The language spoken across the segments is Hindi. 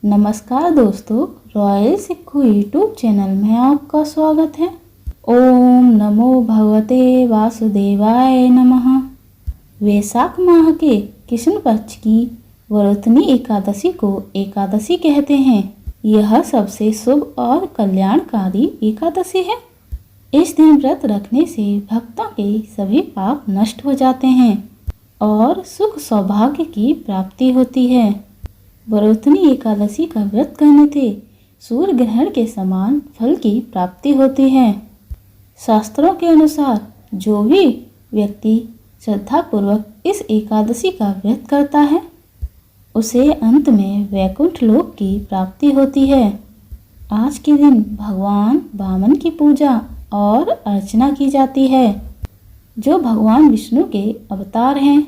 नमस्कार दोस्तों, रॉयल सिक्खू यूट्यूब चैनल में आपका स्वागत है। ओम नमो भगवते वासुदेवाय नमः। वैशाख माह के कृष्ण पक्ष की वरुथनी एकादशी को एकादशी कहते हैं। यह सबसे शुभ और कल्याणकारी एकादशी है। इस दिन व्रत रखने से भक्तों के सभी पाप नष्ट हो जाते हैं और सुख सौभाग्य की प्राप्ति होती है। वरुथनी एकादशी का व्रत करने से सूर्य ग्रहण के समान फल की प्राप्ति होती है। शास्त्रों के अनुसार जो भी व्यक्ति श्रद्धापूर्वक इस एकादशी का व्रत करता है उसे अंत में वैकुंठ लोक की प्राप्ति होती है। आज के दिन भगवान वामन की पूजा और अर्चना की जाती है, जो भगवान विष्णु के अवतार हैं।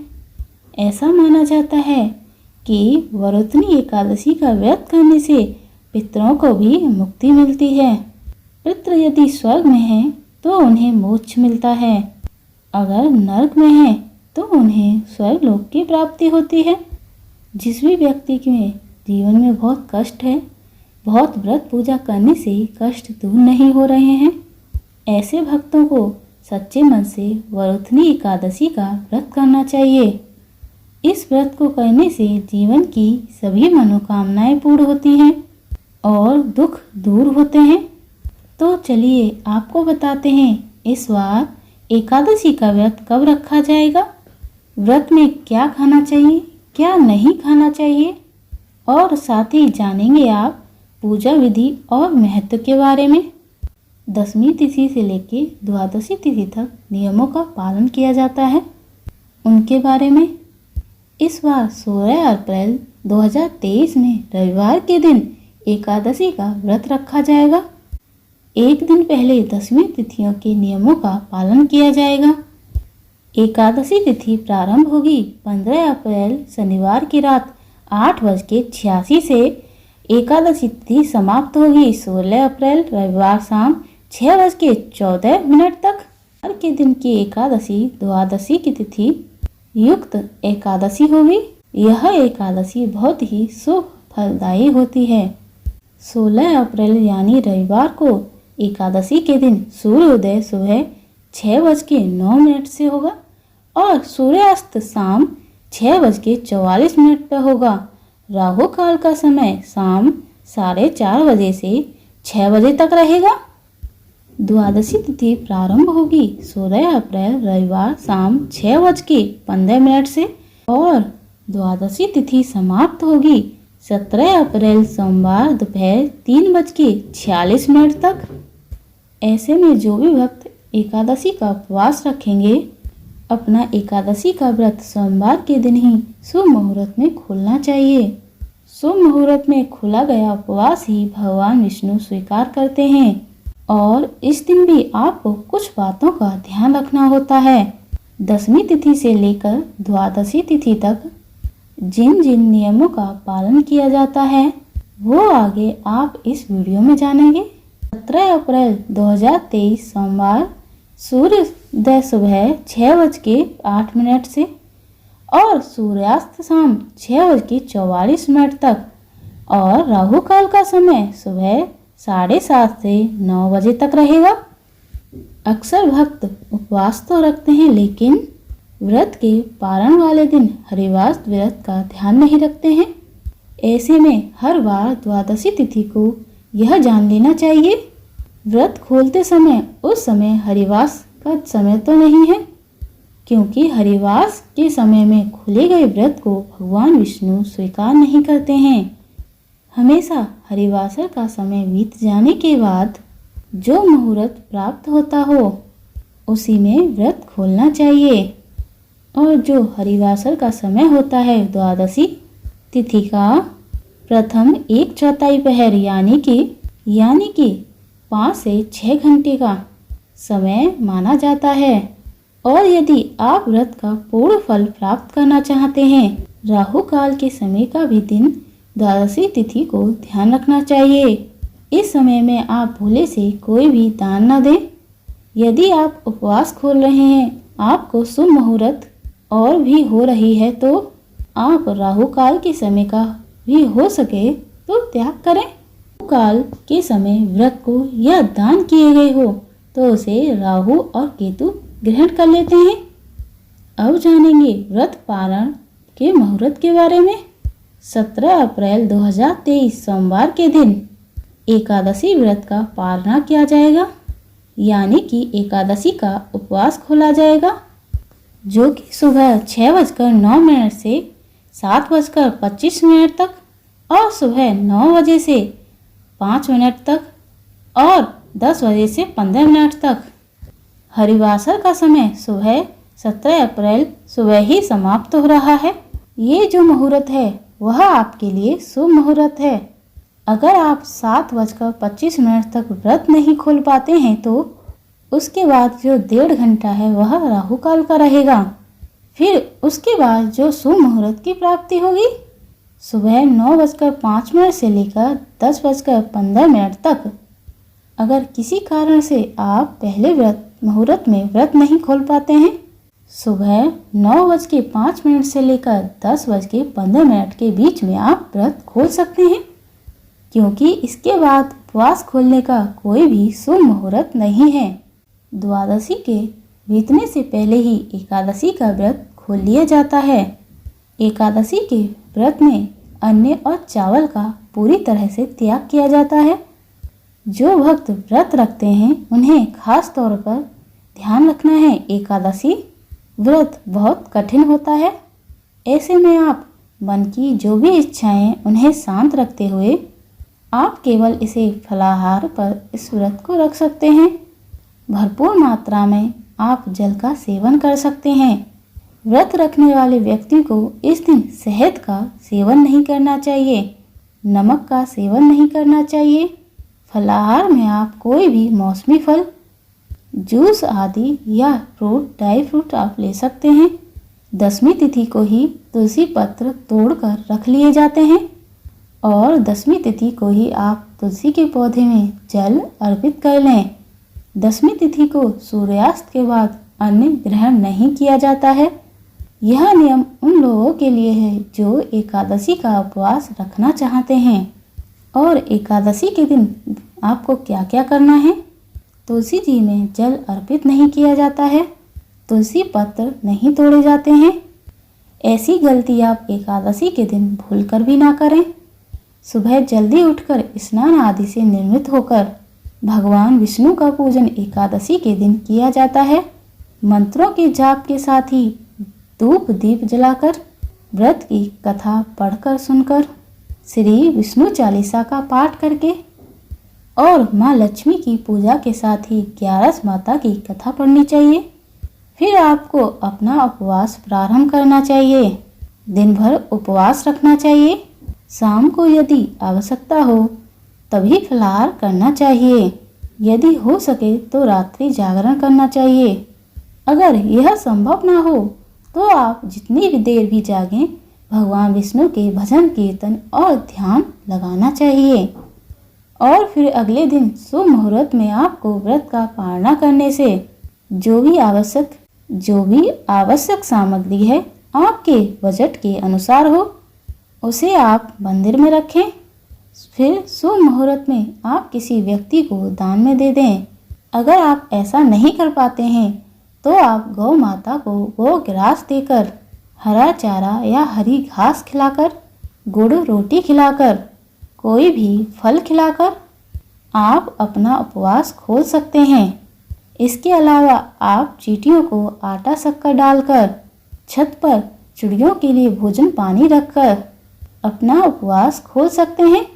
ऐसा माना जाता है कि वरुथनी एकादशी का व्रत करने से पितरों को भी मुक्ति मिलती है। पितृ यदि स्वर्ग में हैं तो उन्हें मोक्ष मिलता है, अगर नरक में हैं तो उन्हें स्वर्ग लोक की प्राप्ति होती है। जिस भी व्यक्ति के जीवन में बहुत कष्ट है, बहुत व्रत पूजा करने से कष्ट दूर नहीं हो रहे हैं, ऐसे भक्तों को सच्चे मन से वरुथनी एकादशी का व्रत करना चाहिए। इस व्रत को करने से जीवन की सभी मनोकामनाएं पूर्ण होती हैं और दुख दूर होते हैं। तो चलिए आपको बताते हैं इस बार एकादशी का व्रत कब रखा जाएगा, व्रत में क्या खाना चाहिए, क्या नहीं खाना चाहिए, और साथ ही जानेंगे आप पूजा विधि और महत्व के बारे में। दशमी तिथि से लेकर द्वादशी तिथि तक नियमों का पालन किया जाता है, उनके बारे में। इस बार 16 अप्रैल 2023 में रविवार के दिन एकादशी का व्रत रखा जाएगा। एक दिन पहले दशमी तिथियों के नियमों का पालन किया जाएगा। एकादशी तिथि प्रारंभ होगी 15 अप्रैल शनिवार की रात 8:86 से। एकादशी तिथि समाप्त होगी 16 अप्रैल रविवार शाम 6:14 तक। हर के दिन की एकादशी द्वादशी की तिथि युक्त एकादशी होगी। यह एकादशी बहुत ही शुभ फलदायी होती है। 16 अप्रैल यानी रविवार को एकादशी के दिन सूर्योदय सुबह 6:09 से होगा और सूर्यास्त शाम 6:44 पर होगा। राहु काल का समय शाम 4:30 बजे से 6 बजे तक रहेगा। द्वादशी तिथि प्रारंभ होगी 16 अप्रैल रविवार शाम 6:15 से और द्वादशी तिथि समाप्त होगी 17 अप्रैल सोमवार दोपहर 3:46 तक। ऐसे में जो भी भक्त एकादशी का उपवास रखेंगे, अपना एकादशी का व्रत सोमवार के दिन ही शुभ मुहूर्त में खोलना चाहिए। शुभ मुहूर्त में खोला गया उपवास ही भगवान विष्णु स्वीकार करते हैं और इस दिन भी आपको कुछ बातों का ध्यान रखना होता है। दशमी तिथि से लेकर द्वादशी तिथि तक जिन जिन नियमों का पालन किया जाता है वो आगे आप इस वीडियो में जानेंगे। 17 अप्रैल 2023 सोमवार सूर्योदय सुबह 6:08 से और सूर्यास्त शाम 6:44 तक और राहु काल का समय सुबह 7:30 से 9 बजे तक रहेगा। अक्सर भक्त उपवास तो रखते हैं लेकिन व्रत के पारण वाले दिन हरिवास व्रत का ध्यान नहीं रखते हैं। ऐसे में हर बार द्वादशी तिथि को यह जान लेना चाहिए, व्रत खोलते समय उस समय हरिवास का समय तो नहीं है, क्योंकि हरिवास के समय में खोले गए व्रत को भगवान विष्णु स्वीकार नहीं करते हैं। हमेशा हरिवासर का समय बीत जाने के बाद जो मुहूर्त प्राप्त होता हो उसी में व्रत खोलना चाहिए। और जो हरिवासर का समय होता है द्वादशी तिथि का प्रथम 1/4 पहर यानी कि 5 से 6 घंटे का समय माना जाता है। और यदि आप व्रत का पूर्ण फल प्राप्त करना चाहते हैं, राहु काल के समय का भी दिन द्वादशी तिथि को ध्यान रखना चाहिए। इस समय में आप भूले से कोई भी दान न दें। यदि आप उपवास खोल रहे हैं, आपको शुभ मुहूर्त और भी हो रही है तो आप राहु काल के समय का भी हो सके तो त्याग करें। काल के समय व्रत को या दान किए गए हो तो उसे राहु और केतु ग्रहण कर लेते हैं। अब जानेंगे व्रत पारण के मुहूर्त के बारे में। 17 अप्रैल 2023 सोमवार के दिन एकादशी व्रत का पारणा किया जाएगा, यानी कि एकादशी का उपवास खोला जाएगा, जो कि सुबह 6:09 से 7:25 तक और सुबह 9 बजे से 5 मिनट तक और 10 बजे से 15 मिनट तक। हरिवासर का समय सुबह 17 अप्रैल सुबह ही समाप्त हो रहा है। ये जो मुहूर्त है वह आपके लिए शुभ मुहूर्त है। अगर आप 7:25 तक व्रत नहीं खोल पाते हैं तो उसके बाद जो 1.5 घंटा है वह राहु काल का रहेगा। फिर उसके बाद जो शुभ मुहूर्त की प्राप्ति होगी सुबह 9:05 से लेकर 10:15 तक। अगर किसी कारण से आप पहले मुहूर्त में व्रत नहीं खोल पाते हैं, सुबह 9:05 से लेकर 10:15 के बीच में आप व्रत खोल सकते हैं, क्योंकि इसके बाद उपवास खोलने का कोई भी शुभ मुहूर्त नहीं है। द्वादशी के बीतने से पहले ही एकादशी का व्रत खोल लिया जाता है। एकादशी के व्रत में अन्न और चावल का पूरी तरह से त्याग किया जाता है। जो भक्त व्रत रखते हैं उन्हें खास तौर पर ध्यान रखना है, एकादशी व्रत बहुत कठिन होता है। ऐसे में आप मन की जो भी इच्छाएं उन्हें शांत रखते हुए आप केवल इसे फलाहार पर इस व्रत को रख सकते हैं। भरपूर मात्रा में आप जल का सेवन कर सकते हैं। व्रत रखने वाले व्यक्ति को इस दिन शहद का सेवन नहीं करना चाहिए, नमक का सेवन नहीं करना चाहिए। फलाहार में आप कोई भी मौसमी फल, जूस आदि या ड्राई फ्रूट आप ले सकते हैं। दसवीं तिथि को ही तुलसी पत्र तोड़कर रख लिए जाते हैं और 10वीं तिथि को ही आप तुलसी के पौधे में जल अर्पित कर लें। 10वीं तिथि को सूर्यास्त के बाद अन्न ग्रहण नहीं किया जाता है। यह नियम उन लोगों के लिए है जो एकादशी का उपवास रखना चाहते हैं। और एकादशी के दिन आपको क्या क्या करना है? तुलसी जी में जल अर्पित नहीं किया जाता है, तुलसी पत्र नहीं तोड़े जाते हैं। ऐसी गलती आप एकादशी के दिन भूलकर भी ना करें। सुबह जल्दी उठकर स्नान आदि से निर्मित होकर भगवान विष्णु का पूजन एकादशी के दिन किया जाता है। मंत्रों के जाप के साथ ही धूप दीप जलाकर, व्रत की कथा पढ़कर सुनकर, श्री विष्णु चालीसा का पाठ करके और माँ लक्ष्मी की पूजा के साथ ही 11 माता की कथा पढ़नी चाहिए। फिर आपको अपना उपवास प्रारंभ करना चाहिए। दिन भर उपवास रखना चाहिए। शाम को यदि आवश्यकता हो तभी फलाहार करना चाहिए। यदि हो सके तो रात्रि जागरण करना चाहिए। अगर यह संभव ना हो तो आप जितनी भी देर भी जागें, भगवान विष्णु के भजन कीर्तन और ध्यान लगाना चाहिए। और फिर अगले दिन शुभ मुहूर्त में आपको व्रत का पारणा करने से जो भी आवश्यक सामग्री है आपके बजट के अनुसार हो, उसे आप मंदिर में रखें। फिर शुभ मुहूर्त में आप किसी व्यक्ति को दान में दे दें। अगर आप ऐसा नहीं कर पाते हैं तो आप गौ माता को गौ ग्रास देकर, हरा चारा या हरी घास खिलाकर, गुड़ रोटी खिलाकर, कोई भी फल खिलाकर आप अपना उपवास खोल सकते हैं। इसके अलावा आप चींटियों को आटा शक्कर डालकर, छत पर चिड़ियों के लिए भोजन पानी रखकर अपना उपवास खोल सकते हैं।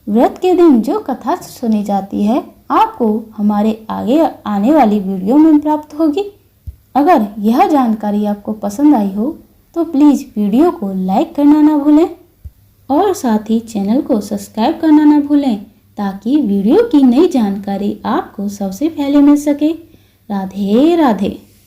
व्रत के दिन जो कथा सुनी जाती है आपको हमारे आगे आने वाली वीडियो में प्राप्त होगी। अगर यह जानकारी आपको पसंद आई हो तो प्लीज़ वीडियो को लाइक करना ना भूलें और साथ ही चैनल को सब्सक्राइब करना ना भूलें, ताकि वीडियो की नई जानकारी आपको सबसे पहले मिल सके। राधे राधे।